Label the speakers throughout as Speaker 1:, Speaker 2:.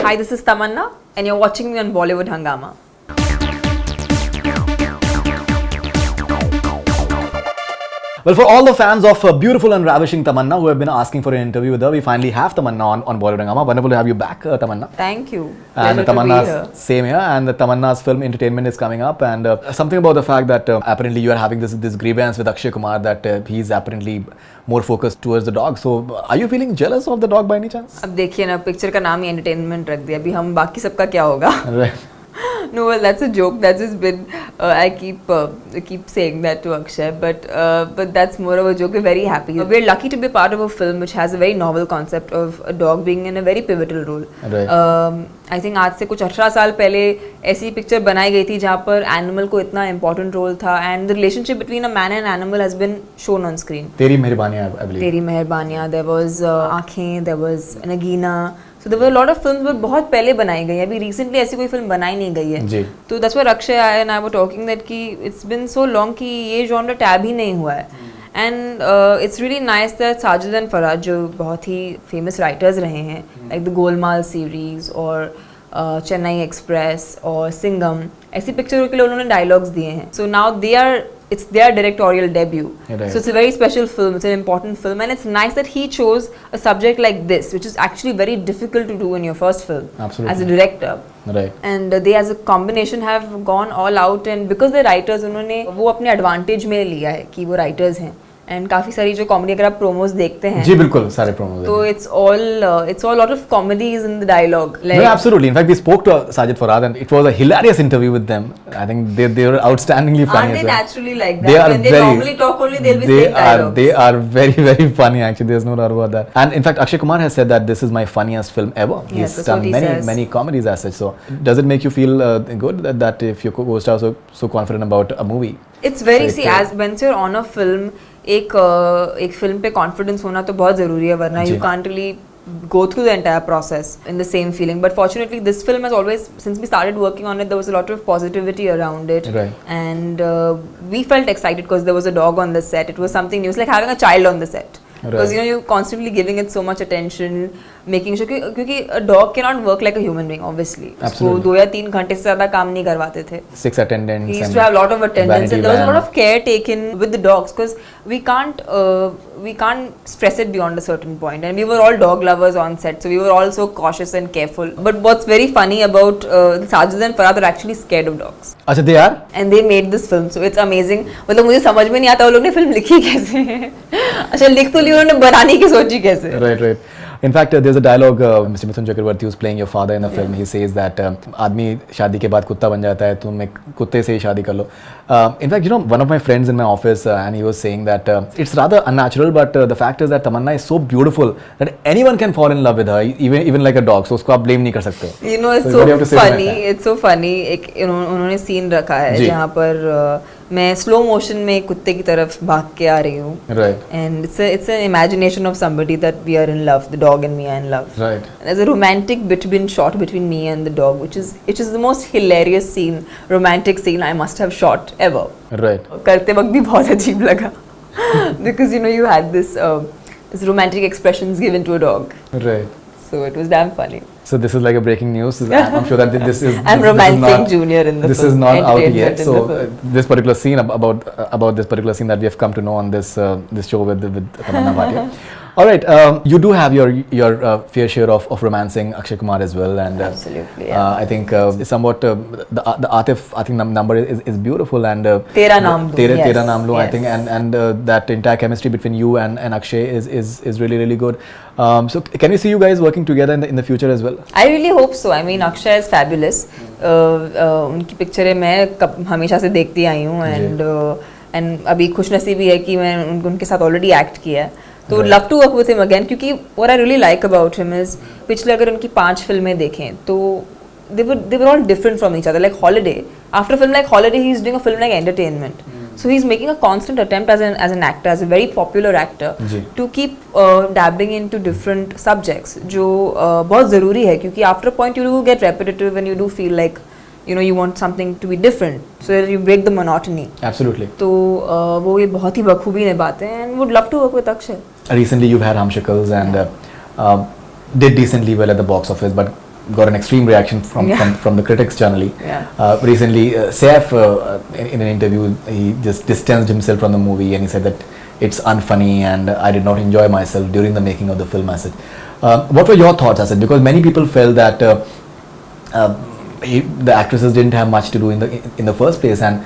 Speaker 1: Hi, this is Tamanna, and you're watching me on Bollywood Hungama.
Speaker 2: Well, for all the fans of beautiful and ravishing Tamanna who have been asking for an interview with her, we finally have Tamanna on Bollywood Hungama. Wonderful to have you back, Tamanna.
Speaker 1: Thank you.
Speaker 2: And
Speaker 1: Pleasure to be here.
Speaker 2: Tamanna's same here, and the Tamanna's film Entertainment is coming up, and something about the fact that apparently you are having this grievance with Akshay Kumar that he's apparently more focused towards the dog. So, are you feeling jealous of the dog by any chance?
Speaker 1: अब देखिए ना, picture का नाम ही entertainment रख दिया, अभी हम बाकी सबका क्या होगा?
Speaker 2: Right.
Speaker 1: No, well, that's a joke. That's just been. I keep saying that to Akshay, but that's more of a joke. We're very happy. We're lucky to be part of a film which has a very novel concept of a dog being in a very pivotal role.
Speaker 2: Right.
Speaker 1: I think आज से कुछ 18 साल पहले ऐसी picture बनाई गई थी जहाँ पर एनिमल को इतना इम्पोर्टेंट रोल था, and the relationship between a man and animal has been shown on screen.
Speaker 2: तेरी मेहरबानियाँ, I believe.
Speaker 1: तेरी मेहरबानियाँ, there was आँखें, there was Nagina. So there were a lot of films but बहुत पहले बनाई गई है, अभी recently ऐसी कोई फिल्म बनाई नहीं गई है.
Speaker 2: जी.
Speaker 1: तो that's why Akshay and I were talking that कि it's been so long कि ये genre टैब ही नहीं हुआ है. And it's really nice that Sajid and Farhad जो बहुत ही famous writers रहे हैं, like the Golmaal series और Chennai Express और Singham, ऐसी पिक्चरों के लिए उन्होंने dialogues दिए हैं. So now it's their directorial debut.
Speaker 2: Right.
Speaker 1: So it's a very special film, it's an important film, and it's nice that he chose a subject like this, which is actually very difficult to do in your first film.
Speaker 2: Absolutely.
Speaker 1: As a director.
Speaker 2: Right.
Speaker 1: And they as a combination have gone all out, and because they're writers, उन्होंने वो अपने advantage में लिया है कि वो writers हैं. And काफी सारी जो कॉमेडी अगर आप प्रोमोज देखते हैं,
Speaker 2: जी बिल्कुल, सारे प्रोमोज.
Speaker 1: तो it's all lot of comedies in the dialogue. Like,
Speaker 2: No, absolutely. In fact, we spoke to Sajid Farhad, and it was a hilarious interview with them. I think they were outstandingly funny.
Speaker 1: aren't they
Speaker 2: as well.
Speaker 1: naturally like that?
Speaker 2: They are
Speaker 1: When they
Speaker 2: very,
Speaker 1: normally talk only, they'll be saying dialogues.
Speaker 2: They are very very funny. Actually, there's no doubt about that. And in fact, Akshay Kumar has said that this is my funniest film ever.
Speaker 1: Yes,
Speaker 2: He's
Speaker 1: that's
Speaker 2: done
Speaker 1: what he says.
Speaker 2: many comedies as such. So, does it make you feel good that if your co-star so confident about a movie?
Speaker 1: It's very,
Speaker 2: So
Speaker 1: see, as once you're on a film, एक film पे confidence होना तो बहुत ज़रूरी है, वरना you can't really go through the entire process in the same feeling. But fortunately, this film has always, since we started working on it, there was a lot of positivity around it.
Speaker 2: Right.
Speaker 1: And we felt excited because there was a dog on the set. It was something new. It's like having a child on the set. Because
Speaker 2: Right.
Speaker 1: you're constantly giving it so much attention, making sure क्योंकि a dog cannot work like a human being, obviously.
Speaker 2: Absolutely.
Speaker 1: उसको 2 या 3 घंटे से ज़्यादा काम नहीं करवाते थे.
Speaker 2: 6 attendants.
Speaker 1: He used
Speaker 2: and
Speaker 1: to have a lot of attendance,
Speaker 2: vanity
Speaker 1: and there was a lot
Speaker 2: van.
Speaker 1: of care taken with the dogs because we can't stress it beyond a certain point, and we were all dog lovers on set, so we were all so cautious and careful. But what's very funny about Sajid and Farhad are actually scared of dogs,
Speaker 2: अच्छा, they are.
Speaker 1: and they made this film, so it's amazing. मतलब मुझे समझ में नहीं आता वो लोग ने फिल्म लिखी कैसे है. अच्छा, लिख तो ली, उन्होंने बनाने की सोची कैसे.
Speaker 2: Right. In fact, there's a dialogue. Mr. Mithun Chakravarti, who's playing your father in the film, he says that आदमी शादी के बाद कुत्ता बन जाता है, तुम एक कुत्ते से ही शादी कर लो. In fact, one of my friends in my office, and he was saying that it's rather unnatural, but the fact is that Tamanna is so beautiful that anyone can fall in love with her, even like a dog. So उसको आप blame नहीं कर सकते.
Speaker 1: You know, it's
Speaker 2: So what do you have to
Speaker 1: so
Speaker 2: say to
Speaker 1: funny.
Speaker 2: that?
Speaker 1: It's so funny. एक उन्होंने scene रखा है
Speaker 2: जी.
Speaker 1: जहाँ पर मैं स्लो मोशन में कुत्ते की तरफ भाग के आ रही हूँ.
Speaker 2: Right.
Speaker 1: And it's an imagination of somebody that we are in love. The dog and me are in love.
Speaker 2: Right.
Speaker 1: And there's a romantic bit been shot between me and the dog, which is the most hilarious scene, romantic scene I must have shot ever.
Speaker 2: Right.
Speaker 1: करते वक्त भी बहुत अजीब लगा because you had this romantic expressions given to a dog.
Speaker 2: Right.
Speaker 1: So it was damn funny.
Speaker 2: So this is like a breaking news. I'm sure that this is.
Speaker 1: I'm romancing Junior in the
Speaker 2: This
Speaker 1: film.
Speaker 2: is not out
Speaker 1: Entertainment
Speaker 2: yet.
Speaker 1: in
Speaker 2: So
Speaker 1: the film.
Speaker 2: this particular scene about this particular scene that we have come to know on this show with Tamanna Bhatia. All right, you do have your fair share of romancing Akshay Kumar as well, and
Speaker 1: Absolutely, yeah.
Speaker 2: I think somewhat the Atif number is beautiful, and
Speaker 1: Tera Naam Lo,
Speaker 2: Tera
Speaker 1: yes,
Speaker 2: Naam Lo, I
Speaker 1: yes.
Speaker 2: think, and that entire chemistry between you and Akshay is really good. So can we see you guys working together in the future as well?
Speaker 1: I really hope so. I mean, Akshay is fabulous. उनकी पिक्चरें मैं हमेशा से देखती आई हूँ, and अभी खुशनसीबी है कि मैं उनके साथ ऑलरेडी एक्ट किया है. तो love to work with him again, क्योंकि what I really like about him is पिछले अगर उनकी 5 फिल्में देखें तो they were all different from each other. Like Holiday, after a film like Holiday, he's doing a film like Entertainment. So he's making a constant attempt as an actor, as a very popular actor, to keep dabbling into different subjects, जो बहुत ज़रूरी है, क्योंकि after a point you do get repetitive and you do feel like you want something to be different, so that you break the monotony.
Speaker 2: Absolutely.
Speaker 1: तो वो ये बहुत ही बखूबी निभाते हैं, and would love to work with Akshay.
Speaker 2: Recently you've had Hum Shakals and did decently well at the box office, but got an extreme reaction from the critics generally. Recently, Saif, in an interview, he just distanced himself from the movie and he said that it's unfunny and I did not enjoy myself during the making of the film. I said, what were your thoughts? I said, because many people felt that the actresses didn't have much to do in the first place, and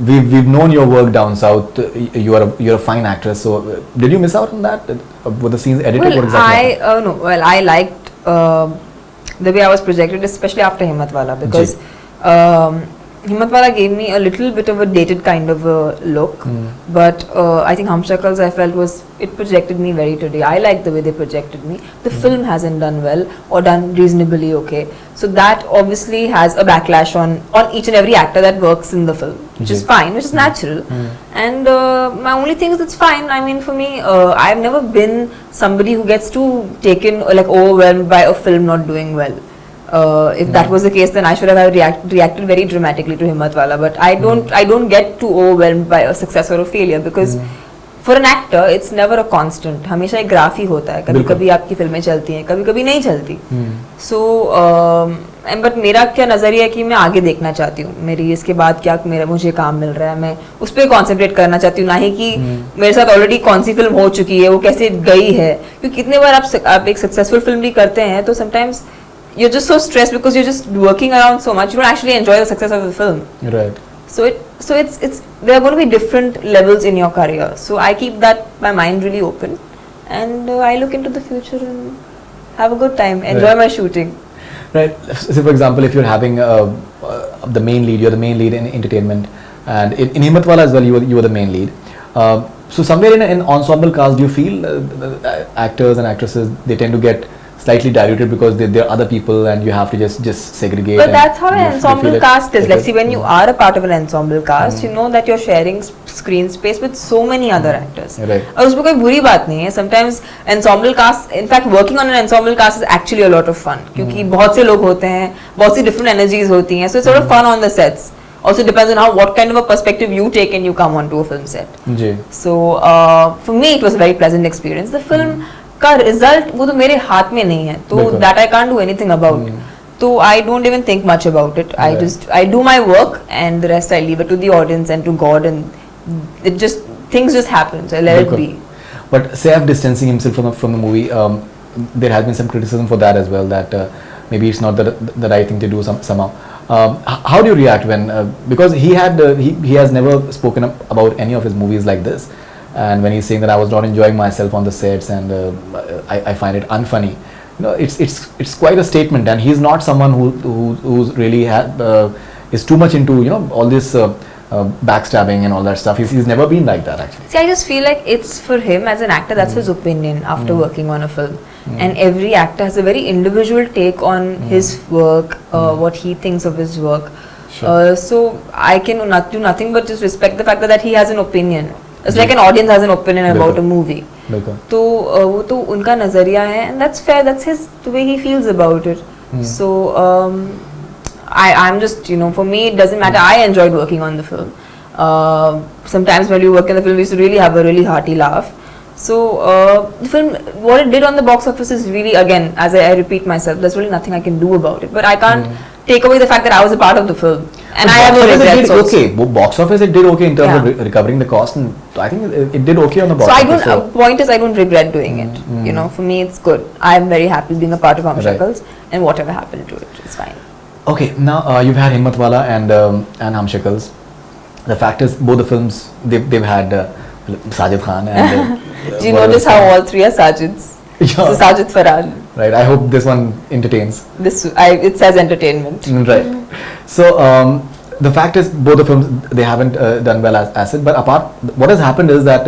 Speaker 2: we've known your work down south. You're a fine actress. So did you miss out on that? Were the scenes edited?
Speaker 1: Well,
Speaker 2: what exactly happened?
Speaker 1: no. Well, I liked the way I was projected, especially after Himmatwala, because Himmatwala gave me a little bit of a dated kind of a look, but I think Humshakals I felt it projected me very today. I like the way they projected me. The film hasn't done well or done reasonably okay, so that obviously has a backlash on each and every actor that works in the film, which is fine, which is natural. And my only thing is it's fine. I mean, for me, I've never been somebody who gets too taken like overwhelmed by a film not doing well. If that was the case, then I should have reacted very dramatically to Himmatwala. But I don't get too overwhelmed by a success or a failure, because for an actor it's never a constant. हमेशा एक graph ही होता है. कभी कभी आपकी फिल्में चलती हैं, कभी कभी नहीं चलती. So बट मेरा क्या नजरिया है कि मैं आगे देखना चाहती हूँ. मेरी इसके बाद क्या मुझे काम मिल रहा है, मैं उस पर कॉन्सेंट्रेट करना चाहती हूँ, ना ही कि मेरे साथ ऑलरेडी कौन सी फिल्म हो चुकी है, वो कैसे गई है. क्योंकि कितने बार आप एक सक्सेसफुल फिल्म भी करते हैं तो sometimes you're just so stressed because you're just working around so much, you don't actually enjoy the success of the film.
Speaker 2: Right.
Speaker 1: So it's there are going to be different levels in your career. So I keep my mind really open, and I look into the future and have a good time, enjoy my shooting.
Speaker 2: Right. So for example, if you're having the main lead, you're the main lead in entertainment, and in Himmatwala as well, you were the main lead. So somewhere in an ensemble cast, do you feel actors and actresses, they tend to get slightly diluted because there are other people and you have to just segregate?
Speaker 1: But that's how an ensemble cast is. Like, see, when you are a part of an ensemble cast, you know that you're sharing screen space with so many other actors.
Speaker 2: Right.
Speaker 1: और उसमें कोई बुरी बात नहीं है. Sometimes ensemble cast, in fact, working on an ensemble cast is actually a lot of fun, क्योंकि बहुत से लोग होते हैं, बहुत सी different energies होती हैं, so it's sort of fun on the sets. Also depends on what kind of a perspective you take and you come onto a film set. So for me it was a very pleasant experience. The film का result वो तो मेरे हाथ में नहीं है, तो that I can't do anything about. So I don't even think much about it. I do my work and the rest I leave it to the audience and to God, and things just happen. So I let it be.
Speaker 2: But Saif distancing himself from the movie, there has been some criticism for that as well, that maybe it's not the right thing to do somehow. How do you react when because he has never spoken about any of his movies like this, and when he's saying that I was not enjoying myself on the sets and I find it unfunny, you know, it's quite a statement, and he's not someone who's really is too much into, you know, all this backstabbing and all that stuff. He's never been like that, actually.
Speaker 1: See, I just feel like it's for him as an actor, that's his opinion after working on a film. And every actor has a very individual take on his work, what he thinks of his work. Sure. So I can do nothing but just respect the fact that he has an opinion. It's like an audience has an opinion about a movie. तो वो तो उनका नजरिया है, and that's fair. That's the way he feels about it. So I'm just, you know, for me it doesn't matter. I enjoyed working on the film. Sometimes when you work in the film, we used to really have a really hearty laugh. So the film, what it did on the box office is really, again, as I repeat myself, there's really nothing I can do about it. But I can't take away the fact that I was a part of the film, and I have no regrets.
Speaker 2: Okay, box office it did okay in terms of recovering the cost, and I think it did okay on the box office.
Speaker 1: So point is, I don't regret doing it. You know, for me it's good. I'm very happy being a part of Humshakals, and whatever happened to it, it's fine.
Speaker 2: Okay, now you've had Himmatwala and Humshakals. The fact is, both the films they've had Sajid Khan and.
Speaker 1: Do you notice how all three are Sajids? So Sajid Farhan.
Speaker 2: Right. I hope this one entertains.
Speaker 1: It says entertainment.
Speaker 2: Right. So the fact is, both the films they haven't done well as it. But what has happened is that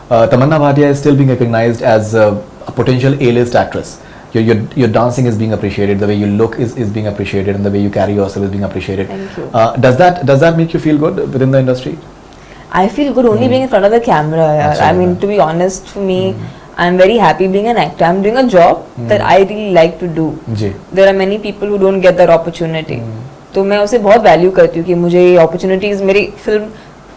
Speaker 2: Tamanna Bhatia is still being recognized as a potential A-list actress. Your dancing is being appreciated. The way you look is being appreciated, and the way you carry yourself is being appreciated.
Speaker 1: Thank you.
Speaker 2: Does that make you feel good within the industry?
Speaker 1: I feel good only being in front of the camera. I mean, to be honest, for me, I'm very happy being an actor. I'm doing a job that I really like to do. There are many people who don't get that opportunity. तो मैं उसे बहुत value करती हूँ कि मुझे ये opportunities मेरी फिल्म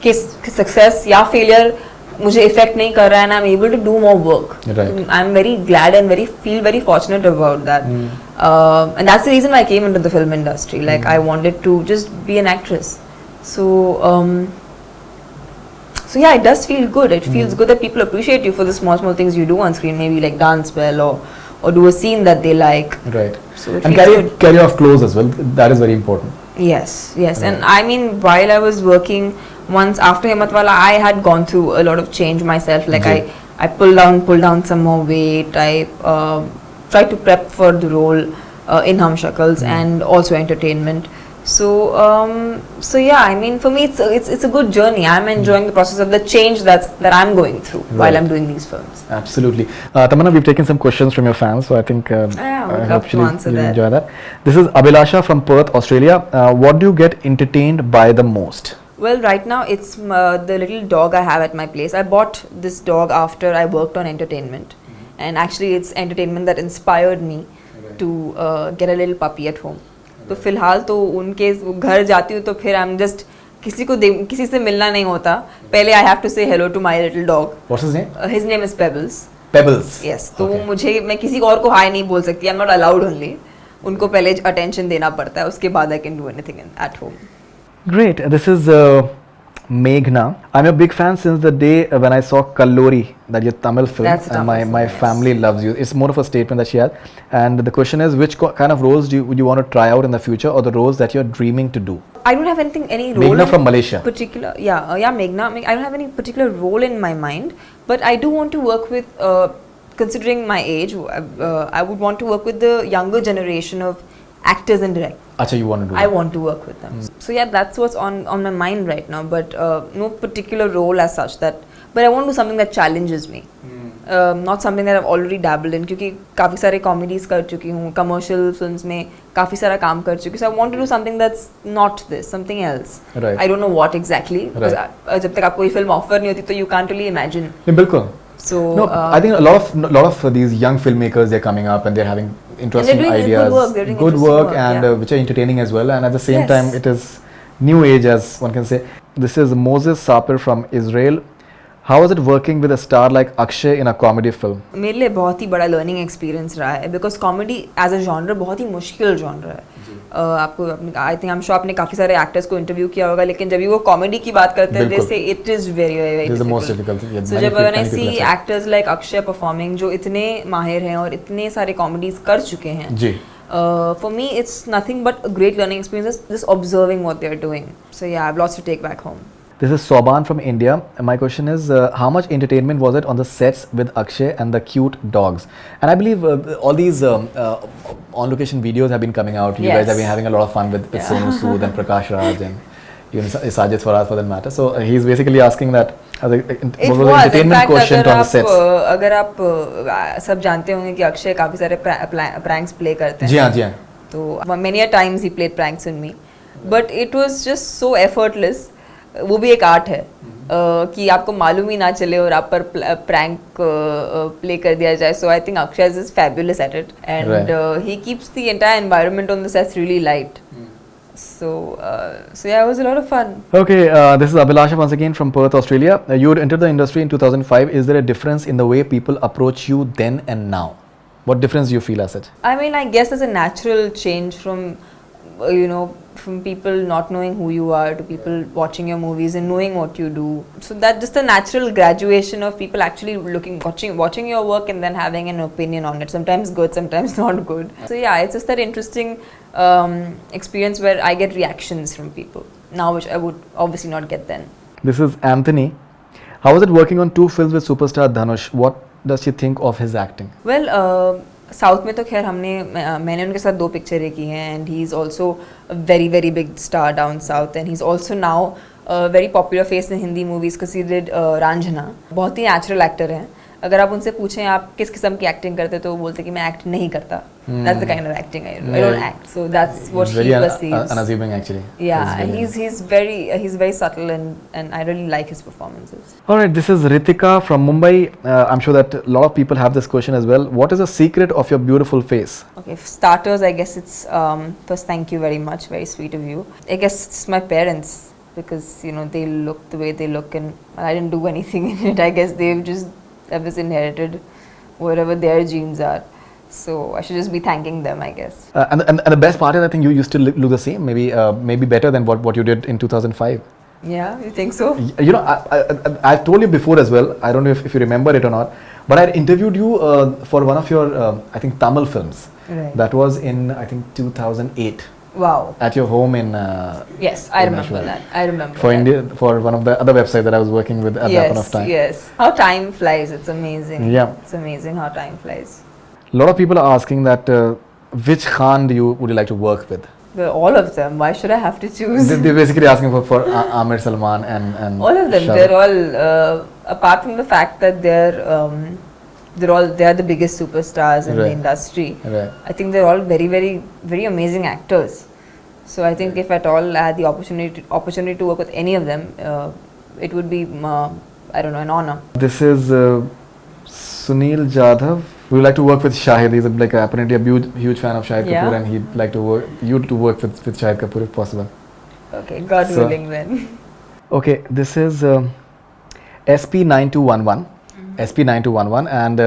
Speaker 1: के सक्सेस या फेलियर मुझे इफेक्ट नहीं कर रहा है, and I'm able to do more work.
Speaker 2: Right.
Speaker 1: I'm very glad and feel very fortunate about that. And that's the reason why I came into the film industry. Like I wanted to just be an actress. So so yeah, it does feel good. It feels good that people appreciate you for the small things you do on screen. Maybe like dance well or do a scene that they like.
Speaker 2: Right.
Speaker 1: So it
Speaker 2: And
Speaker 1: feels
Speaker 2: carry
Speaker 1: good.
Speaker 2: carry off clothes as well. That is very important.
Speaker 1: Yes.
Speaker 2: Right.
Speaker 1: And I mean, while I was working, once after Himatwala, I had gone through a lot of change myself. Like
Speaker 2: Ji.
Speaker 1: I pulled down some more weight. I tried to prep for the role in Hum Shakals and also entertainment. So yeah, I mean, for me, it's a good journey. I'm enjoying the process of the change that I'm going through while
Speaker 2: Right.
Speaker 1: I'm doing these films.
Speaker 2: Absolutely. Tamanna, we've taken some questions from your fans, so I think
Speaker 1: I would love to
Speaker 2: hopefully
Speaker 1: answer
Speaker 2: you'll
Speaker 1: that.
Speaker 2: enjoy that. This is Abhilasha from Perth, Australia. What do you get entertained by the most?
Speaker 1: Well, right now it's the little dog I have at my place. I bought this dog after I worked on entertainment, and actually it's entertainment that inspired me to get a little puppy at home. तो फिलहाल तो उनके घर जाती हूँ तो फिर I'm just किसी से मिलना नहीं होता. पहले I have to say hello to my little dog.
Speaker 2: What's his name?
Speaker 1: His name is Pebbles.
Speaker 2: Pebbles.
Speaker 1: Yes. तो
Speaker 2: Okay.
Speaker 1: मैं किसी और को हाय नहीं बोल सकती. I'm not allowed only. उनको पहले attention देना पड़ता है. उसके बाद I can do anything at home.
Speaker 2: Great. This is Meghna. I'm a big fan since the day when I saw Kallori, that your Tamil film,
Speaker 1: That's a
Speaker 2: and
Speaker 1: Tamil
Speaker 2: my
Speaker 1: film, yes.
Speaker 2: family loves you. It's more of a statement that she has. And the question is, which kind of roles would you want to try out in the future, or the roles that you're dreaming to do?
Speaker 1: I don't have any role.
Speaker 2: Meghna
Speaker 1: in
Speaker 2: from Malaysia.
Speaker 1: Particular, yeah, Meghna. I don't have any particular role in my mind, but I do want to work with. Considering my age, I would want to work with the younger generation of actors and directors.
Speaker 2: Acha, you want to do
Speaker 1: I
Speaker 2: that?
Speaker 1: want to work with them. So yeah, that's what's on my mind right now. But no particular role as such that. But I want to do something that challenges me. Not something that I've already dabbled in. क्योंकि काफ़ी सारे comedies कर चुकी हूँ, commercial films में काफ़ी सारा काम कर चुकी हूँ. So I want to do something that's not this, something else.
Speaker 2: Right.
Speaker 1: I don't know what exactly. Because
Speaker 2: Right.
Speaker 1: जब तक आपको ये film offer नहीं होती तो you can't really imagine.
Speaker 2: Yeah, bilkul.
Speaker 1: So
Speaker 2: No, I think a lot of these young filmmakers, they're coming up and they're having interesting
Speaker 1: doing good
Speaker 2: ideas,
Speaker 1: work, they're doing
Speaker 2: good
Speaker 1: interesting
Speaker 2: work,
Speaker 1: work,
Speaker 2: and
Speaker 1: yeah.
Speaker 2: which are entertaining as well. And at the same
Speaker 1: Yes.
Speaker 2: time, it is new age, as one can say. This is Moses Sapir from Israel. How is it working with a star like Akshay in a comedy film?
Speaker 1: मेरे लिए बहुत ही बड़ा learning experience रहा है because comedy as a genre बहुत ही मुश्किल genre है. आपको I think I am sure आपने काफ़ी सारे एक्टर्स को इंटरव्यू किया होगा, लेकिन जब भी वो कॉमेडी की बात करते हैं
Speaker 2: बिल्कुल.
Speaker 1: Say it is very very
Speaker 2: This is the most difficult. Yeah,
Speaker 1: so
Speaker 2: many
Speaker 1: जब
Speaker 2: people-
Speaker 1: मैंने
Speaker 2: many
Speaker 1: सी
Speaker 2: people have said.
Speaker 1: Actors like Akshay performing जो इतने माहिर हैं और इतने सारे कॉमेडीज कर चुके हैं,
Speaker 2: जी.
Speaker 1: for me it's nothing but a great learning experience, just observing what they're doing. So yeah, I have lots to take back home.
Speaker 2: This is Soban from India. My question is, how much entertainment was it on the sets with Akshay and the cute dogs? And I believe all these on-location videos have been coming out. You guys
Speaker 1: Yes.
Speaker 2: have been having a lot of fun with
Speaker 1: Yeah.
Speaker 2: Sonu Sood and Prakash Raj and even Sajid Faraz for that matter. So he's basically asking that as a,
Speaker 1: It
Speaker 2: what was the
Speaker 1: was. In
Speaker 2: entertainment
Speaker 1: fact,
Speaker 2: quotient on the sets?
Speaker 1: अगर आप सब जानते होंगे कि अक्षय काफी सारे pranks play करते हैं.
Speaker 2: जी हाँ, जी हाँ.
Speaker 1: तो many a times he played pranks on me, but it was just so effortless. वो भी एक आर्ट है कि आपको मालूम ही ना चले और आप पर प्रैंक प्ले कर दिया जाए. So I think Akshay is fabulous at it and he keeps the entire environment on the sets really light. So yeah, it was a lot of fun.
Speaker 2: Okay, this is Abhilasha once again from Perth, Australia. You entered the industry in 2005. Is there a difference in the way people approach you then and now? What difference do you feel as such?
Speaker 1: I mean, I guess there's a natural change from from people not knowing who you are to people watching your movies and knowing what you do. So that's just a natural graduation of people actually watching your work and then having an opinion on it. Sometimes good, sometimes not good. So yeah, it's just that interesting experience where I get reactions from people now, which I would obviously not get then.
Speaker 2: This is Anthony. How is it working on 2 films with superstar Dhanush? What does she think of his acting?
Speaker 1: Well, south में तो खैर मैंने उनके साथ 2 पिक्चरें की हैं and he is also very very big star down south and he is also now very popular face in Hindi movies because he did Raanjhanaa. बहुत ही नेचुरल एक्टर हैं. अगर आप उनसे पूछें आप किस किस्म की एक्टिंग करते तो वो बोलते कि मैं एक्ट नहीं करता. That's the kind of acting I do. I don't act. So that's what
Speaker 2: He's
Speaker 1: he
Speaker 2: very
Speaker 1: perceives.
Speaker 2: unassuming actually.
Speaker 1: Yeah,
Speaker 2: He's very-
Speaker 1: he's very subtle and I really like his performances.
Speaker 2: All right, this is Ritika from Mumbai. I'm sure that a lot of people have this question as well. What is the secret of your beautiful face?
Speaker 1: Okay, for starters, I guess it's first thank you very much, very sweet of you. I guess it's my parents. because they look the way they look, and I didn't do anything in it. I guess I've just inherited whatever their genes are. So I should just be thanking them, I guess.
Speaker 2: And the best part is, I think you still look the same, maybe better than what you did in 2005.
Speaker 1: Yeah, you think so?
Speaker 2: I've told you before as well. I don't know if you remember it or not, but I interviewed you for one of your I think Tamil films.
Speaker 1: Right.
Speaker 2: That was in I think 2008.
Speaker 1: Wow.
Speaker 2: At your home in
Speaker 1: Yes, I
Speaker 2: in
Speaker 1: remember
Speaker 2: Nashville.
Speaker 1: that. I remember
Speaker 2: For
Speaker 1: that.
Speaker 2: India, for one of the other websites that I was working with at that point of time.
Speaker 1: Yes. How time flies. It's amazing.
Speaker 2: Yeah.
Speaker 1: It's amazing how time flies.
Speaker 2: A lot of people are asking that which Khan would you like to work with?
Speaker 1: Well, all of them. Why should I have to choose?
Speaker 2: They're basically asking for Amir Salman and
Speaker 1: All of them.
Speaker 2: Shah
Speaker 1: They're
Speaker 2: Rukh.
Speaker 1: all apart from the fact that they are the biggest superstars in the
Speaker 2: Right.
Speaker 1: industry.
Speaker 2: Right.
Speaker 1: I think they're all very, very, very amazing actors. So I think if at all I had the opportunity to work with any of them, it would be I don't know, an honor.
Speaker 2: This is Sunil Jadhav. We would like to work with Shahid. He's apparently a huge fan of Shahid
Speaker 1: Yeah.
Speaker 2: Kapoor, and he'd like to work with Shahid Kapoor if possible.
Speaker 1: Okay, God
Speaker 2: So-
Speaker 1: willing then.
Speaker 2: Okay, this is SP9211. SP9211, and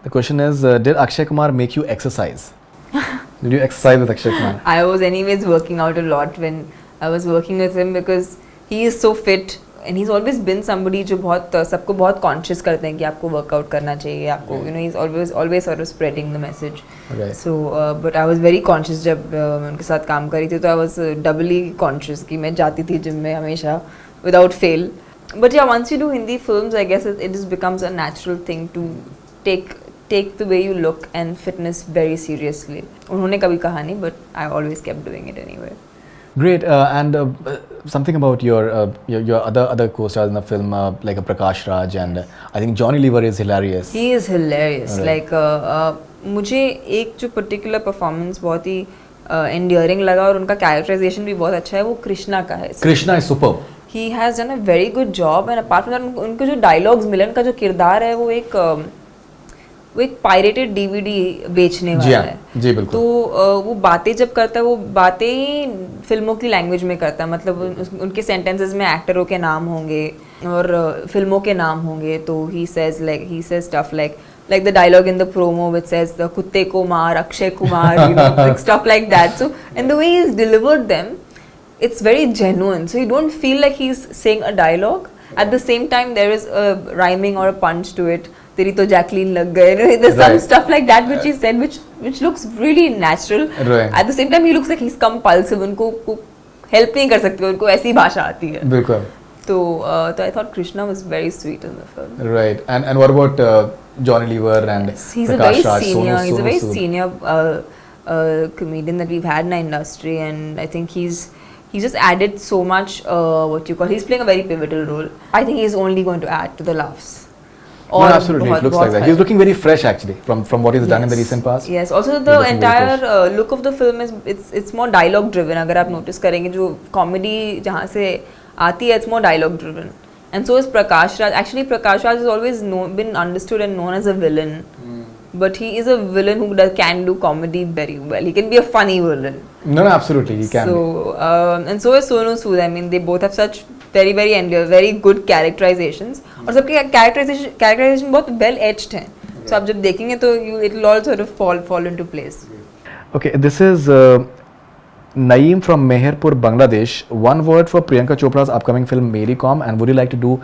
Speaker 2: the question is, did Akshay Kumar make you exercise? Did you exercise with Akshay Kumar?
Speaker 1: I was anyways working out a lot when I was working with him because he is so fit and he's always been somebody जो बहुत सबको बहुत conscious करते हैं कि आपको workout करना चाहिए आपको he's always sort of spreading the message.
Speaker 2: Right.
Speaker 1: So but I was very conscious जब मैं उनके साथ काम करी थी तो I was doubly conscious कि मैं जाती थी gym में हमेशा without fail. But yeah, once you do Hindi films, I guess it just becomes a natural thing to take the way you look and fitness very seriously. उन्होंने कभी कहा नहीं, but I always kept doing it anyway.
Speaker 2: Great, and something about your other co-stars in the film, like Prakash Raj, and I think Johnny Lever is hilarious.
Speaker 1: He is hilarious.
Speaker 2: Right.
Speaker 1: Like मुझे एक जो particular performance बहुत ही endearing लगा और उनका characterization भी बहुत अच्छा है वो कृष्णा का है.
Speaker 2: Krishna is superb.
Speaker 1: He has done a very good job and apart from that उनको जो dialogues मिले उनका जो किरदार है वो एक पायरेटेड DVD बेचने
Speaker 2: जी
Speaker 1: वाला
Speaker 2: हाँ,
Speaker 1: है.
Speaker 2: जी बिल्कुल.
Speaker 1: तो वो बातें जब करता है वो बातें ही फिल्मों की लैंग्वेज में करता है. मतलब उनके सेंटेंसेस में एक्टरों के नाम होंगे और फिल्मों के नाम होंगे. तो he says stuff like the dialogue in the promo which says the कुत्ते को मार Akshay Kumar, like stuff like that. So and the way he's delivered them, it's very genuine. So you don't feel like he's saying a dialogue. At the same time, there is a rhyming or a punch to it. तेरी तो Jacqueline लग गए. There's some
Speaker 2: Right.
Speaker 1: stuff like that which he said, which looks really natural.
Speaker 2: Right.
Speaker 1: At the same time, he looks like he's compulsive. उनको help नहीं कर सकते. उनको ऐसी भाषा आती है.
Speaker 2: बिल्कुल.
Speaker 1: तो I thought Krishna was very sweet in the film.
Speaker 2: Right, and what about Johnny Lever and
Speaker 1: He's a
Speaker 2: Prakash
Speaker 1: very
Speaker 2: Raj,
Speaker 1: senior.
Speaker 2: Sonu
Speaker 1: He's a very
Speaker 2: Sood?
Speaker 1: senior comedian that we've had in our industry, and I think he's just added so much. He's playing a very pivotal role. I think he's only going to add to the laughs.
Speaker 2: No, absolutely, it looks like that. He's looking very fresh actually from what he's done in the recent past.
Speaker 1: Yes. Also,
Speaker 2: He's
Speaker 1: the
Speaker 2: looking very
Speaker 1: entire look of the film is it's more dialogue driven. अगर आप notice करेंगे जो comedy जहाँ से आती है, it's more dialogue driven. And so is Prakash Raj. Actually, Prakash Raj has always been understood and known as a villain. But he is a villain who can do comedy very well. He can be a funny villain.
Speaker 2: No, absolutely, he can.
Speaker 1: So and so is Sonu Sood. I mean, they both have such very good characterizations. और सबके characterization बहुत well etched हैं. So आप जब देखेंगे तो it will all sort of fall into place.
Speaker 2: Okay, this is Naeem from Meherpur, Bangladesh. One word for Priyanka Chopra's upcoming film Mary Com, and would you like to do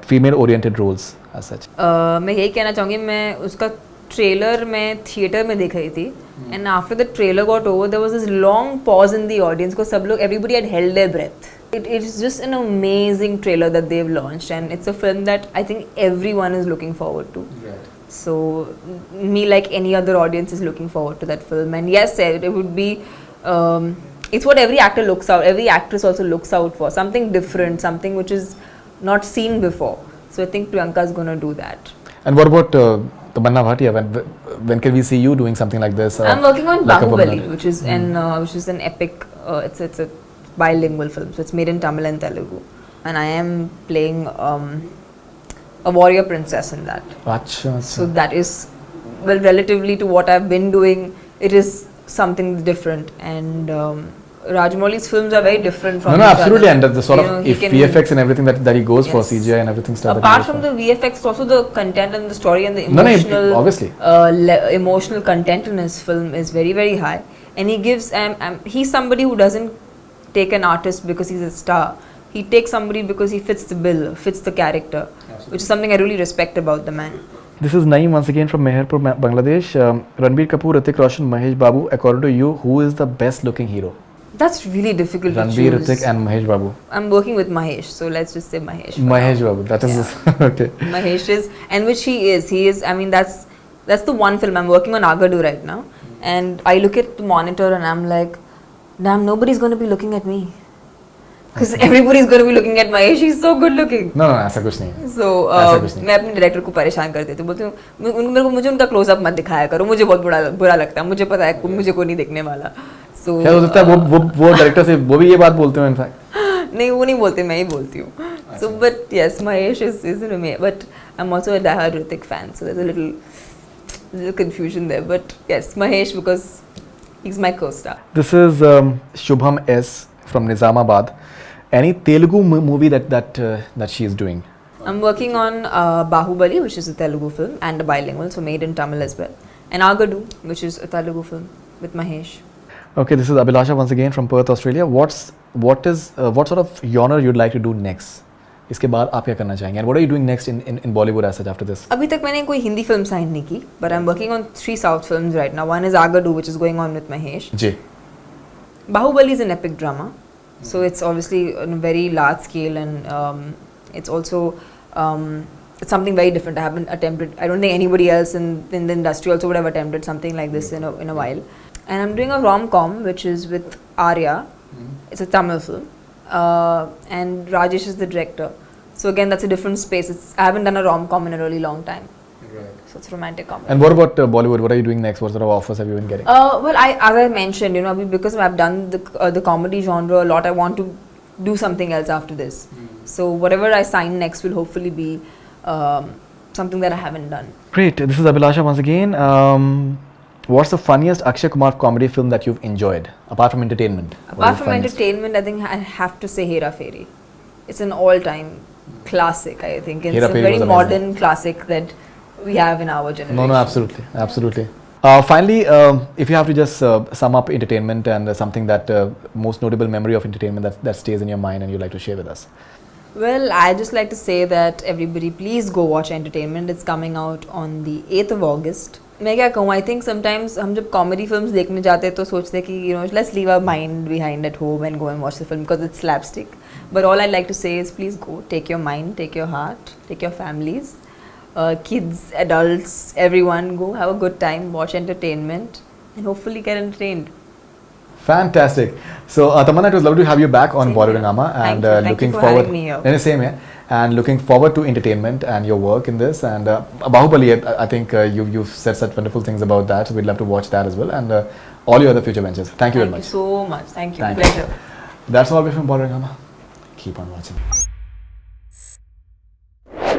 Speaker 2: female-oriented roles as such?
Speaker 1: मैं यही कहना चाहूँगी, मैं उसका trailer मैं theatre में देख रही थी and after the trailer got over there was this long pause in the audience को सब लोग everybody had held their breath. It is just an amazing trailer that they've launched, and it's a film that I think everyone is looking forward to.
Speaker 2: Right.
Speaker 1: So me, like any other audience, is looking forward to that film. And yes, it would be it's what every actor looks out, every actress also looks out for, something different, something which is not seen before. So I think Priyanka is going to do that.
Speaker 2: And what about Tamanna Bhatia? When can we see you doing something like this?
Speaker 1: I'm working on
Speaker 2: like a
Speaker 1: Bahubali,
Speaker 2: Bahubali.
Speaker 1: which is an epic. It's a bilingual film, so it's made in Tamil and Telugu, and I am playing a warrior princess in that.
Speaker 2: Achha.
Speaker 1: So that is, well, relatively to what I've been doing, it is something different, and Rajamouli's films are very different from
Speaker 2: No,
Speaker 1: each
Speaker 2: absolutely,
Speaker 1: other.
Speaker 2: and the sort
Speaker 1: You know,
Speaker 2: of
Speaker 1: he
Speaker 2: if
Speaker 1: can-
Speaker 2: VFX and everything that he goes for,
Speaker 1: Yes.
Speaker 2: CGI and everything stuff. that he
Speaker 1: Apart
Speaker 2: goes
Speaker 1: from
Speaker 2: for.
Speaker 1: the VFX, also the content and the story and the
Speaker 2: No, no,
Speaker 1: emotional,
Speaker 2: obviously.
Speaker 1: emotional content in his film is very, very high. And he gives, he's somebody who doesn't take an artist because he's a star. He takes somebody because he fits the bill, fits the character, which is something I really respect about the man.
Speaker 2: This is Naeem once again from Meherpur, Bangladesh. Ranbir Kapoor, Hrithik Roshan, Mahesh Babu. According to you, who is the best looking hero?
Speaker 1: That's really difficult to
Speaker 2: Ranbir,
Speaker 1: choose.
Speaker 2: Hrithik, and Mahesh Babu.
Speaker 1: I'm working with Mahesh, so let's just say Mahesh. for
Speaker 2: Mahesh
Speaker 1: now.
Speaker 2: Babu. That is okay.
Speaker 1: Mahesh is, and which he is. He is. I mean, that's the one film I'm working on Agadu right now, and I look at the monitor and I'm like, damn, nobody's going to be looking at me, because everybody's going to be looking at Mahesh. He's so good looking.
Speaker 2: No, ऐसा कुछ नहीं है.
Speaker 1: So
Speaker 2: ऐसा कुछ नहीं.
Speaker 1: मैं अपने director को परेशान कर देती हूँ, बोलती हूँ मुझे उनका क्लोजअप मत दिखाया करो, मुझे बहुत बुरा लगता है, मुझे पता है मुझे कोई नहीं देखने वाला. So
Speaker 2: क्या हो सकता है वो डायरेक्टर से वो भी ये बात बोलते हो इनफैक्ट.
Speaker 1: नहीं वो नहीं बोलते, मैं ही बोलती हूँ. So but yes, Mahesh is an amazing, but I'm also a diehard Hrithik fan, so there's a little confusion there. But yes, Mahesh, because he's my co-star.
Speaker 2: This is Shubham S from Nizamabad. Any Telugu movie that she is doing?
Speaker 1: I'm working on Bahubali, which is a Telugu film and a bilingual, so made in Tamil as well, and Agadu, which is a Telugu film with Mahesh.
Speaker 2: Okay, this is Abhilasha once again from Perth, Australia. What sort of genre you'd like to do next? इसके बाद आप क्या करना चाहेंगे? And what are you doing next in Bollywood as such after this?
Speaker 1: अभी तक मैंने कोई हिंदी फिल्म साइन नहीं की, but I'm working on 3 South films right now. One is Agadu, which is going on with Mahesh.
Speaker 2: Ji.
Speaker 1: Bahubali is an epic drama, so it's obviously on a very large scale, and it's also it's something very different. I haven't attempted. I don't think anybody else in the industry also would have attempted something like this in a while. And I'm doing a rom-com which is with Arya. It's a Tamil film, and Rajesh is the director. So again, that's a different space. I haven't done a rom-com in a really long time. So it's romantic comedy.
Speaker 2: And what about Bollywood? What are you doing next? What sort of offers have you been getting?
Speaker 1: Well, as I mentioned, because I've done the comedy genre a lot, I want to do something else after this. So whatever I sign next will hopefully be something that I haven't done.
Speaker 2: Great. This is Abhilasha once again. What's the funniest Akshay Kumar comedy film that you've enjoyed, apart from entertainment?
Speaker 1: Apart from entertainment, I think I have to say Hera Fairy. It's an all-time classic, I think. It's
Speaker 2: Hera
Speaker 1: a
Speaker 2: Fairy
Speaker 1: very
Speaker 2: was amazing.
Speaker 1: modern classic that we have in our generation.
Speaker 2: No, absolutely, absolutely. Finally, if you have to just sum up entertainment and something that most notable memory of entertainment that stays in your mind and you'd like to share with us.
Speaker 1: Well, I just like to say that everybody please go watch Entertainment. It's coming out on the 8th of August. मैं क्या कहूँ, I think sometimes हम जब comedy films देखने जाते हैं तो सोचते हैं कि let's leave our mind behind at home and go and watch the film because it's slapstick. But all I'd like to say is please go, take your mind, take your heart, take your families, kids, adults, everyone, go have a good time, watch Entertainment and hopefully get entertained.
Speaker 2: Fantastic. So, Tamanna, it was lovely to have you back on Bollywood Hungama, and
Speaker 1: Thank you
Speaker 2: looking
Speaker 1: for
Speaker 2: forward.
Speaker 1: having me here.
Speaker 2: No, same here. And looking forward to entertainment and your work in this. And Bahubali, I think you've said such wonderful things about that. So we'd love to watch that as well, and all your other future ventures. Thank you very much.
Speaker 1: Thank you so much. Thank you.
Speaker 2: Thank you.
Speaker 1: Pleasure.
Speaker 2: That's all from Bollywood Hungama. Keep on watching.